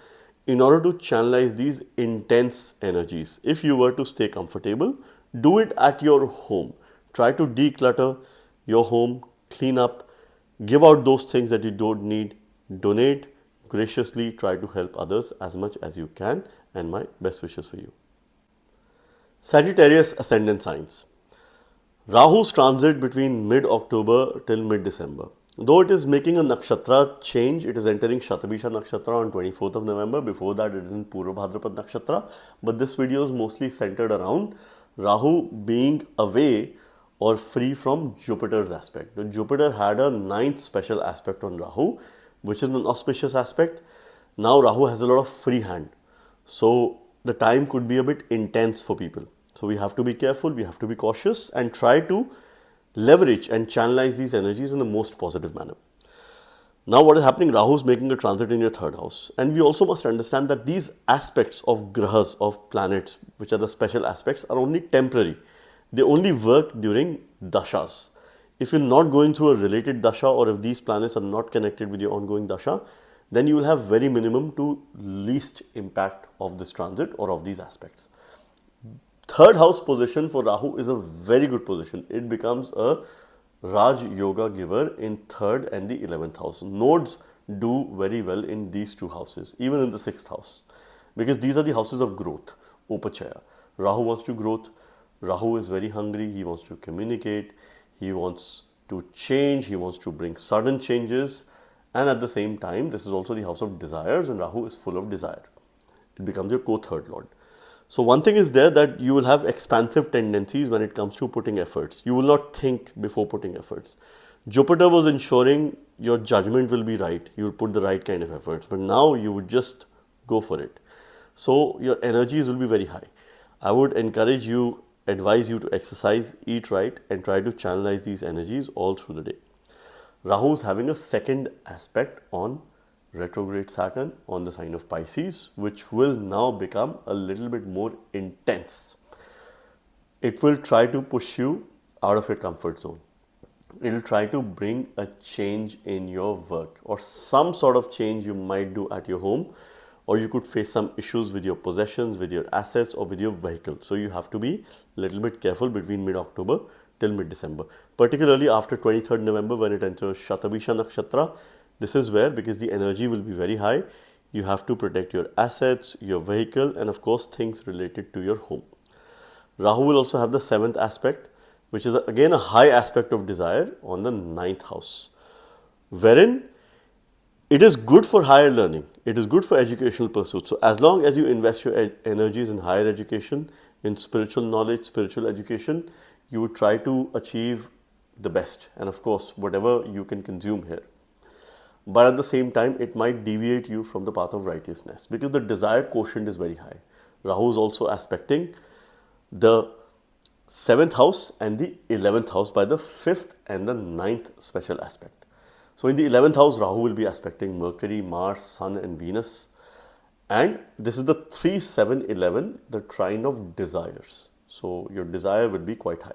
in order to channelize these intense energies. If you were to stay comfortable, do it at your home. Try to declutter your home, clean up, give out those things that you don't need, donate, graciously try to help others as much as you can, and my best wishes for you. Sagittarius ascendant signs. Rahu's transit between mid-October till mid-December. Though it is making a nakshatra change, it is entering Shatabisha nakshatra on 24th of November. Before that, it is in Purva Bhadrapad nakshatra. But this video is mostly centered around Rahu being away or free from Jupiter's aspect. Jupiter had a 9th special aspect on Rahu, which is an auspicious aspect. Now Rahu has a lot of free hand. So the time could be a bit intense for people. So we have to be careful, we have to be cautious and try to leverage and channelize these energies in the most positive manner. Now what is happening? Rahu is making a transit in your 3rd house. And we also must understand that these aspects of grahas, of planets, which are the special aspects, are only temporary. They only work during dashas. If you're not going through a related dasha or if these planets are not connected with your ongoing dasha, then you will have very minimum to least impact of this transit or of these aspects. 3rd house position for Rahu is a very good position. It becomes a Raj Yoga giver in 3rd and the 11th house. Nodes do very well in these two houses, even in the 6th house, because these are the houses of growth, Upachaya. Rahu wants to growth. Rahu is very hungry. He wants to communicate. He wants to change. He wants to bring sudden changes. And at the same time, this is also the house of desires and Rahu is full of desire. It becomes your co-3rd lord. So one thing is there that you will have expansive tendencies when it comes to putting efforts. You will not think before putting efforts. Jupiter was ensuring your judgment will be right. You will put the right kind of efforts. But now you would just go for it. So your energies will be very high. I would advise you to exercise, eat right, and try to channelize these energies all through the day. Rahu is having a second aspect on retrograde Saturn on the sign of Pisces, which will now become a little bit more intense. It will try to push you out of your comfort zone. It will try to bring a change in your work or some sort of change you might do at your home, or you could face some issues with your possessions, with your assets, or with your vehicle. So you have to be a little bit careful between mid-October till mid-December, particularly after 23rd November when it enters Shatabisha Nakshatra. This is where, because the energy will be very high, you have to protect your assets, your vehicle, and of course things related to your home. Rahu will also have the 7th aspect, which is again a high aspect of desire on the 9th house, wherein it is good for higher learning. It is good for educational pursuits. So as long as you invest your energies in higher education, in spiritual knowledge, spiritual education, you would try to achieve the best. And of course, whatever you can consume here. But at the same time, it might deviate you from the path of righteousness because the desire quotient is very high. Rahu is also aspecting the 7th house and the 11th house by the 5th and the 9th special aspect. So in the 11th house, Rahu will be aspecting Mercury, Mars, Sun and Venus. And this is the 3, 7, 11, the trine of desires. So your desire will be quite high.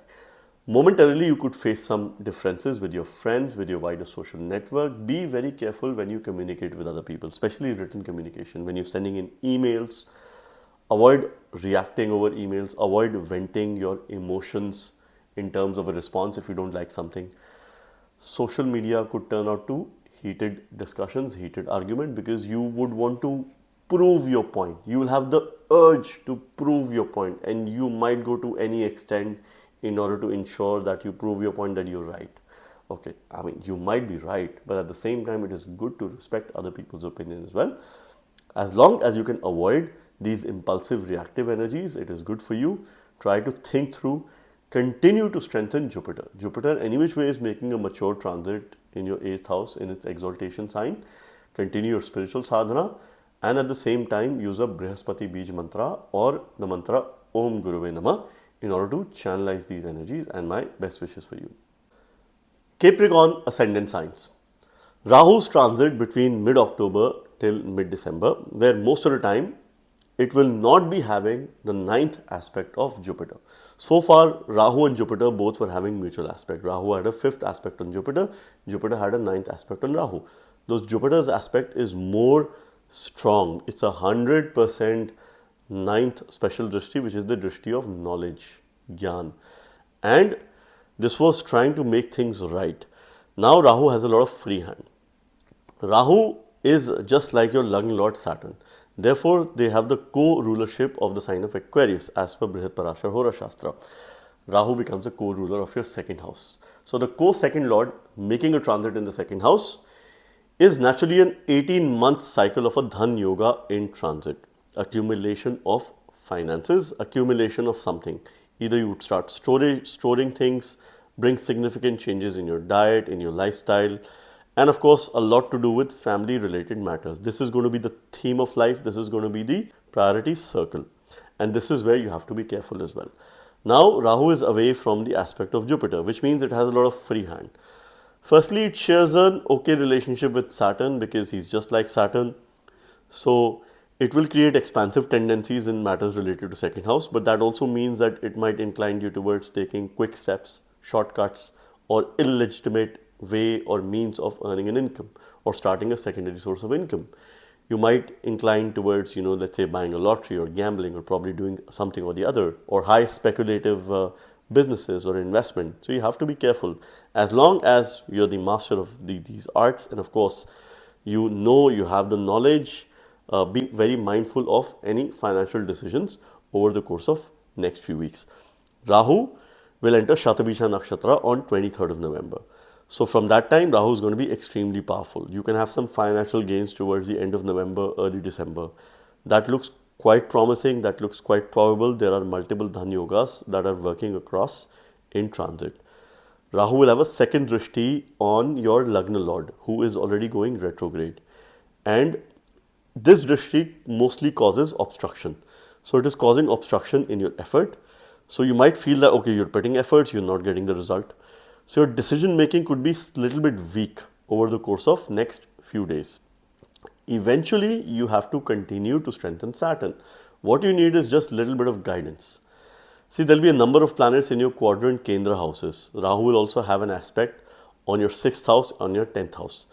Momentarily, you could face some differences with your friends, with your wider social network. Be very careful when you communicate with other people, especially written communication. When you're sending in emails, avoid reacting over emails, avoid venting your emotions in terms of a response if you don't like something. Social media could turn out to heated discussions, heated argument, because you would want to prove your point. You will have the urge to prove your point, and you might go to any extent in order to ensure that you prove your point that you're right. Okay, I mean, you might be right, but at the same time, it is good to respect other people's opinion as well. As long as you can avoid these impulsive reactive energies, it is good for you. Try to think through, continue to strengthen Jupiter. Jupiter, any which way, is making a mature transit in your 8th house in its exaltation sign. Continue your spiritual sadhana, and at the same time, use a Brihaspati Bij mantra or the mantra Om Guruve Namah in order to channelize these energies, and my best wishes for you. Capricorn ascendant signs. Rahu's transit between mid-October till mid-December, where most of the time it will not be having the 9th aspect of Jupiter. So far, Rahu and Jupiter both were having mutual aspect. Rahu had a 5th aspect on Jupiter, Jupiter had a 9th aspect on Rahu. Those Jupiter's aspect is more strong. It's 100% 9th special drishti, which is the drishti of knowledge, Gyan. And this was trying to make things right. Now Rahu has a lot of free hand. Rahu is just like your loving lord Saturn. Therefore, they have the co-rulership of the sign of Aquarius as per Brihat Parashar Hora Shastra. Rahu becomes the co-ruler of your 2nd house. So the co-second lord making a transit in the 2nd house is naturally an 18-month cycle of a Dhan Yoga in transit. Accumulation of finances, accumulation of something. Either you would start storing things, bring significant changes in your diet, in your lifestyle, and of course a lot to do with family related matters. This is going to be the theme of life. This is going to be the priority circle, and this is where you have to be careful as well. Now Rahu is away from the aspect of Jupiter, which means it has a lot of free hand. Firstly, it shares an okay relationship with Saturn because he's just like Saturn. So it will create expansive tendencies in matters related to 2nd house, but that also means that it might incline you towards taking quick steps, shortcuts, or illegitimate way or means of earning an income or starting a secondary source of income. You might incline towards, let's say buying a lottery or gambling or probably doing something or the other, or high speculative businesses or investment. So you have to be careful. As long as you're the master of these arts, and of course, you have the knowledge, be very mindful of any financial decisions over the course of next few weeks. Rahu will enter Shatabisha Nakshatra on 23rd of November. So from that time, Rahu is going to be extremely powerful. You can have some financial gains towards the end of November, early December. That looks quite promising, that looks quite probable. There are multiple Dhan Yogas that are working across in transit. Rahu will have a second drishti on your Lagna Lord, who is already going retrograde. And this drishti mostly causes obstruction. So it is causing obstruction in your effort. So you might feel that, okay, you're putting efforts, you're not getting the result. So your decision making could be a little bit weak over the course of next few days. Eventually, you have to continue to strengthen Saturn. What you need is just a little bit of guidance. See, there will be a number of planets in your quadrant Kendra houses. Rahu will also have an aspect on your 6th house, on your 10th house.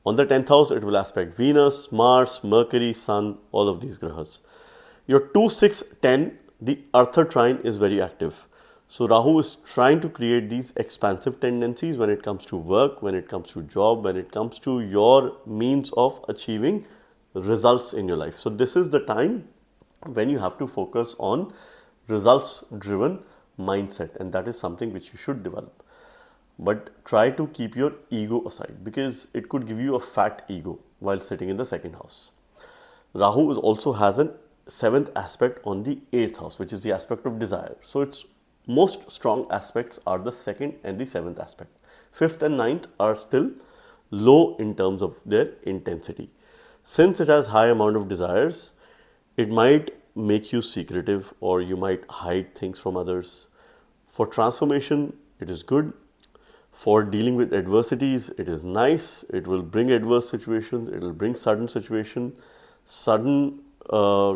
On the 10th house, it will aspect Venus, Mars, Mercury, Sun, all of these grahas. Your 2, 6, 10, the Arthur trine is very active. So Rahu is trying to create these expansive tendencies when it comes to work, when it comes to job, when it comes to your means of achieving results in your life. So this is the time when you have to focus on results driven mindset, and that is something which you should develop. But try to keep your ego aside, because it could give you a fat ego while sitting in the 2nd house. Rahu also has a 7th aspect on the 8th house, which is the aspect of desire. So its most strong aspects are the 2nd and the 7th aspect. 5th and 9th are still low in terms of their intensity. Since it has high amount of desires, it might make you secretive, or you might hide things from others. For transformation, it is good. For dealing with adversities, it is nice. It will bring adverse situations. It will bring sudden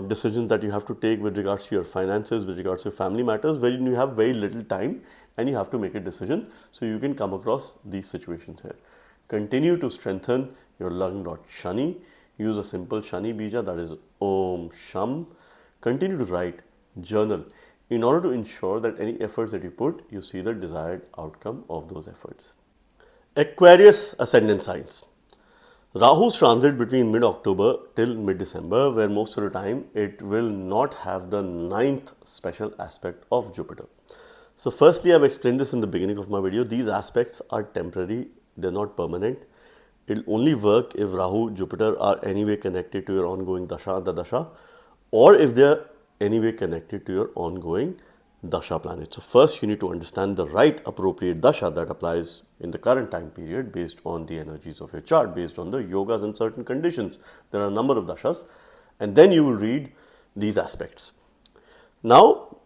decisions that you have to take with regards to your finances, with regards to family matters, wherein you have very little time and you have to make a decision. So you can come across these situations here. Continue to strengthen your Lagna Lord Shani. Use a simple Shani Bija, that is Om Sham. Continue to write, journal, in order to ensure that any efforts that you put, you see the desired outcome of those efforts. Aquarius ascendant signs. Rahu's transit between mid-October till mid-December, where most of the time it will not have the 9th special aspect of Jupiter. So firstly, I've explained this in the beginning of my video. These aspects are temporary, they're not permanent. It will only work if Rahu, Jupiter are anyway connected to your ongoing Dasha, the Dasha, or if they are anyway connected to your ongoing Dasha planet. So first you need to understand the right appropriate Dasha that applies in the current time period based on the energies of your chart, based on the yogas and certain conditions. There are a number of Dashas, and then you will read these aspects. Now,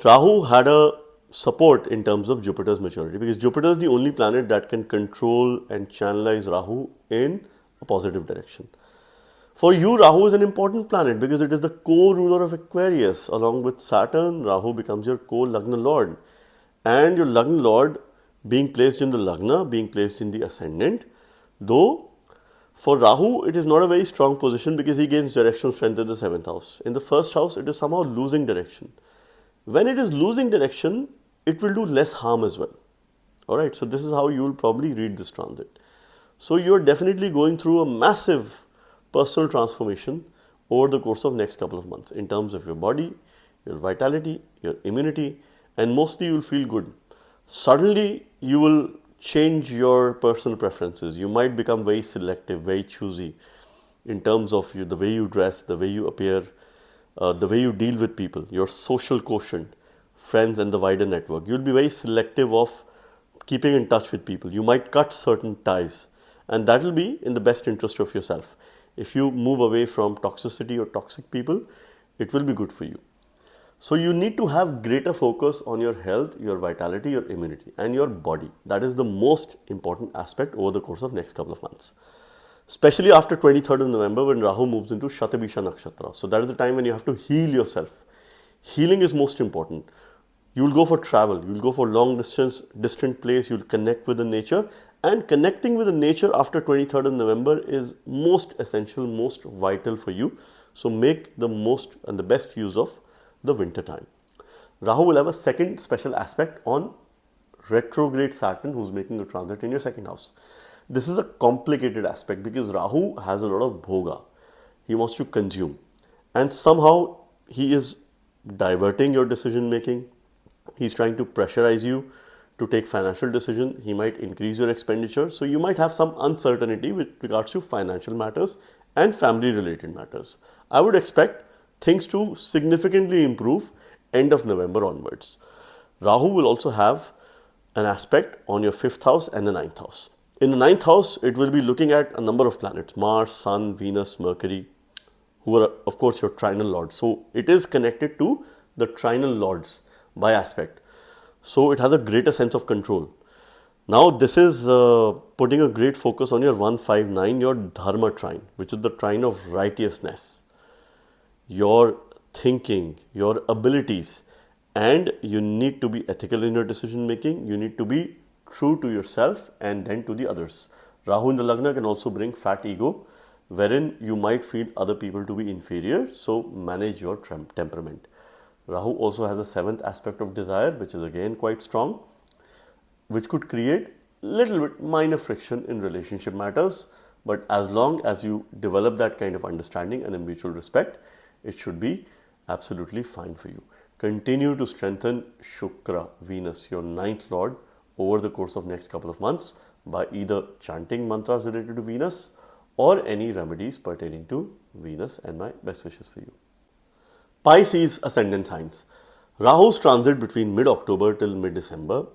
Rahu had a support in terms of Jupiter's maturity, because Jupiter is the only planet that can control and channelize Rahu in a positive direction. For you, Rahu is an important planet because it is the co-ruler of Aquarius. Along with Saturn, Rahu becomes your co-Lagna Lord. And your Lagna Lord being placed in the Lagna, being placed in the ascendant, though for Rahu, it is not a very strong position because he gains directional strength in the 7th house. In the 1st house, it is somehow losing direction. When it is losing direction, it will do less harm as well. Alright, so this is how you will probably read this transit. So you are definitely going through a massive personal transformation over the course of next couple of months in terms of your body, your vitality, your immunity, and mostly you will feel good. Suddenly you will change your personal preferences. You might become very selective, very choosy in terms of the way you dress, the way you appear, the way you deal with people, your social quotient, friends and the wider network. You will be very selective of keeping in touch with people. You might cut certain ties, and that will be in the best interest of yourself. If you move away from toxicity or toxic people, it will be good for you. So you need to have greater focus on your health, your vitality, your immunity, and your body. That is the most important aspect over the course of next couple of months. Especially after 23rd of November, when Rahu moves into Shatabisha Nakshatra. So that is the time when you have to heal yourself. Healing is most important. You will go for travel, you will go for long distance, distant place, you will connect with the nature. And connecting with the nature after 23rd of November is most essential, most vital for you. So make the most and the best use of the winter time. Rahu will have a second special aspect on retrograde Saturn, who's making a transit in your 2nd house. This is a complicated aspect because Rahu has a lot of bhoga. He wants to consume, and somehow he is diverting your decision making. He's trying to pressurize you to take financial decision. He might increase your expenditure. So you might have some uncertainty with regards to financial matters and family related matters. I would expect things to significantly improve end of November onwards. Rahu will also have an aspect on your 5th house and the 9th house. In the 9th house, it will be looking at a number of planets, Mars, Sun, Venus, Mercury, who are of course your trinal lords. So it is connected to the trinal lords by aspect. So it has a greater sense of control. Now this is putting a great focus on your 159, your Dharma trine, which is the trine of righteousness, your thinking, your abilities, and you need to be ethical in your decision making. You need to be true to yourself and then to the others. Rahu in the Lagna can also bring fat ego, wherein you might feel other people to be inferior, so manage your temperament. Rahu also has a 7th aspect of desire, which is again quite strong, which could create little bit minor friction in relationship matters, but as long as you develop that kind of understanding and a mutual respect, it should be absolutely fine for you. Continue to strengthen Shukra, Venus, your 9th lord, over the course of next couple of months by either chanting mantras related to Venus or any remedies pertaining to Venus, and my best wishes for you. Pisces ascendant signs. Rahu's transit between mid-October till mid-December,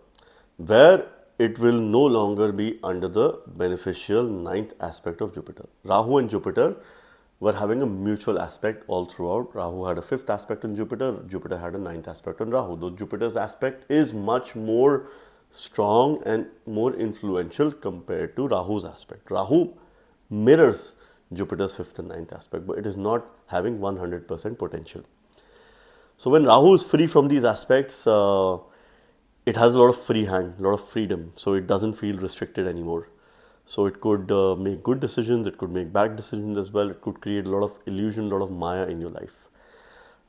where it will no longer be under the beneficial 9th aspect of Jupiter. Rahu and Jupiter were having a mutual aspect all throughout. Rahu had a 5th aspect on Jupiter, Jupiter had a 9th aspect on Rahu. Though Jupiter's aspect is much more strong and more influential compared to Rahu's aspect. Rahu mirrors Jupiter's 5th and 9th aspect, but it is not having 100% potential. So when Rahu is free from these aspects, it has a lot of free hand, a lot of freedom, so it doesn't feel restricted anymore. So it could make good decisions, it could make bad decisions as well, it could create a lot of illusion, a lot of maya in your life.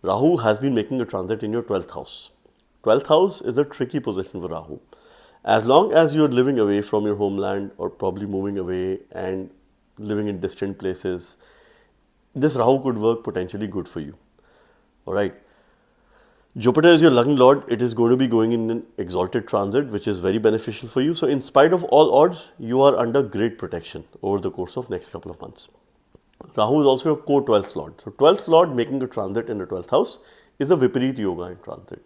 Rahu has been making a transit in your 12th house. 12th house is a tricky position for Rahu. As long as you're living away from your homeland or probably moving away and living in distant places, this Rahu could work potentially good for you. Alright. Jupiter is your Lagna lord. It is going to be going in an exalted transit, which is very beneficial for you. So in spite of all odds, you are under great protection over the course of next couple of months. Rahu is also your core 12th lord. So 12th lord making a transit in the 12th house is a Viparit yoga in transit.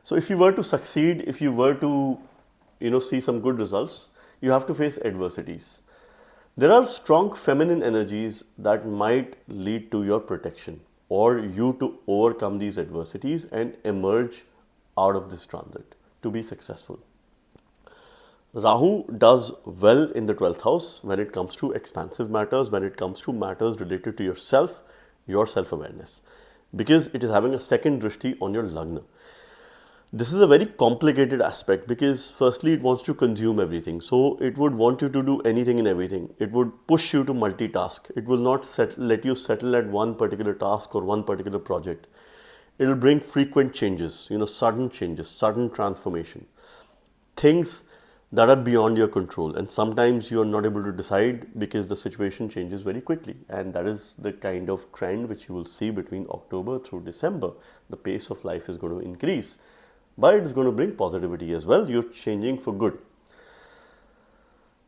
So if you were to succeed, if you were to see some good results, you have to face adversities. There are strong feminine energies that might lead to your protection or you to overcome these adversities and emerge out of this transit to be successful. Rahu does well in the 12th house when it comes to expansive matters, when it comes to matters related to yourself, your self-awareness, because it is having a second drishti on your Lagna. This is a very complicated aspect because firstly it wants to consume everything. So it would want you to do anything and everything. It would push you to multitask. It will not let you settle at one particular task or one particular project. It will bring frequent changes, sudden changes, sudden transformation. Things that are beyond your control, and sometimes you are not able to decide because the situation changes very quickly, and that is the kind of trend which you will see between October through December. The pace of life is going to increase. But it is going to bring positivity as well. You're changing for good.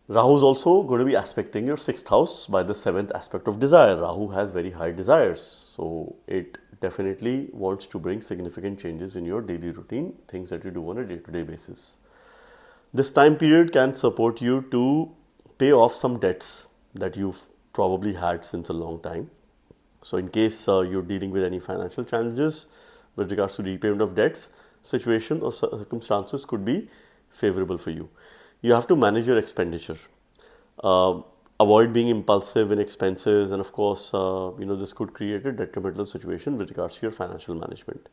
Rahu is also going to be aspecting your 6th house by the 7th aspect of desire. Rahu has very high desires. So it definitely wants to bring significant changes in your daily routine, things that you do on a day-to-day basis. This time period can support you to pay off some debts that you've probably had since a long time. So in case you're dealing with any financial challenges with regards to repayment of debts, situation or circumstances could be favorable for you. You have to manage your expenditure. Avoid being impulsive in expenses, and of course, this could create a detrimental situation with regards to your financial management.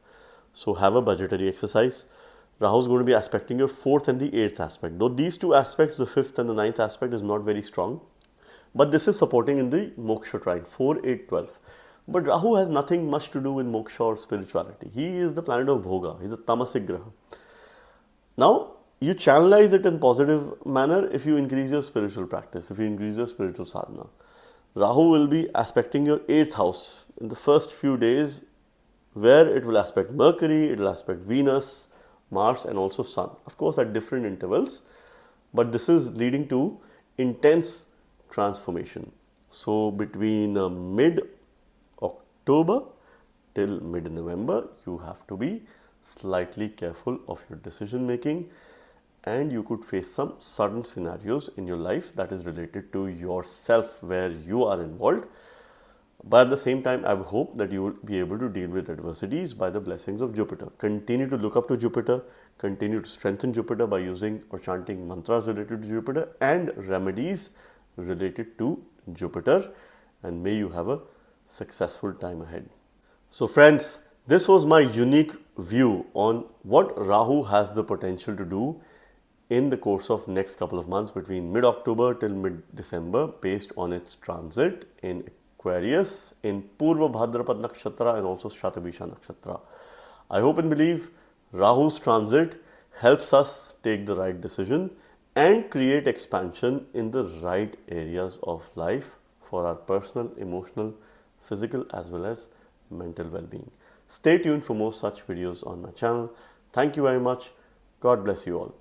So have a budgetary exercise. Rahu is going to be aspecting your 4th and the 8th aspect. Though these two aspects, the 5th and the 9th aspect, is not very strong, but this is supporting in the moksha trine, 4, 8, 12. But Rahu has nothing much to do with moksha or spirituality. He is the planet of bhoga. He is a tamasic graha. Now, you channelize it in positive manner if you increase your spiritual practice, if you increase your spiritual sadhana. Rahu will be aspecting your 8th house in the first few days, where it will aspect Mercury, it will aspect Venus, Mars, and also Sun. Of course, at different intervals, but this is leading to intense transformation. So between mid-October till mid-November, you have to be slightly careful of your decision making, and you could face some sudden scenarios in your life that is related to yourself where you are involved. But at the same time, I hope that you will be able to deal with adversities by the blessings of Jupiter. Continue to look up to Jupiter, continue to strengthen Jupiter by using or chanting mantras related to Jupiter and remedies related to Jupiter, and may you have a successful time ahead. So friends, this was my unique view on what Rahu has the potential to do in the course of next couple of months between mid-October till mid-December, based on its transit in Aquarius, in Purva Bhadrapad Nakshatra and also Shatabisha Nakshatra. I hope and believe Rahu's transit helps us take the right decision and create expansion in the right areas of life for our personal, emotional, physical as well as mental well-being. Stay tuned for more such videos on my channel. Thank you very much. God bless you all.